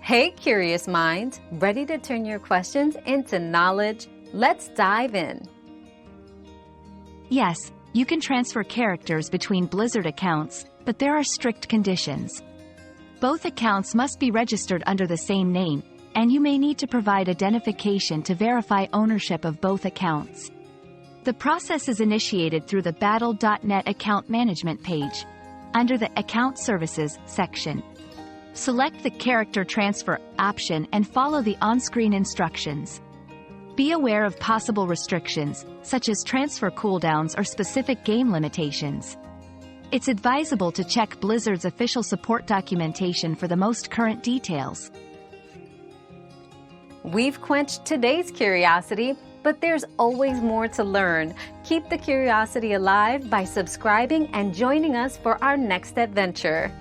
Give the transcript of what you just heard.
Hey, curious minds, ready to turn your questions into knowledge? Let's dive in. Yes, you can transfer characters between Blizzard accounts, but there are strict conditions. Both accounts must be registered under the same name, and you may need to provide identification to verify ownership of both accounts. The process is initiated through the Battle.net account management page. Under the Account Services section, select the Character Transfer option and follow the on-screen instructions. Be aware of possible restrictions, such as transfer cooldowns or specific game limitations. It's advisable to check Blizzard's official support documentation for the most current details. We've quenched today's curiosity, but there's always more to learn. Keep the curiosity alive by subscribing and joining us for our next adventure.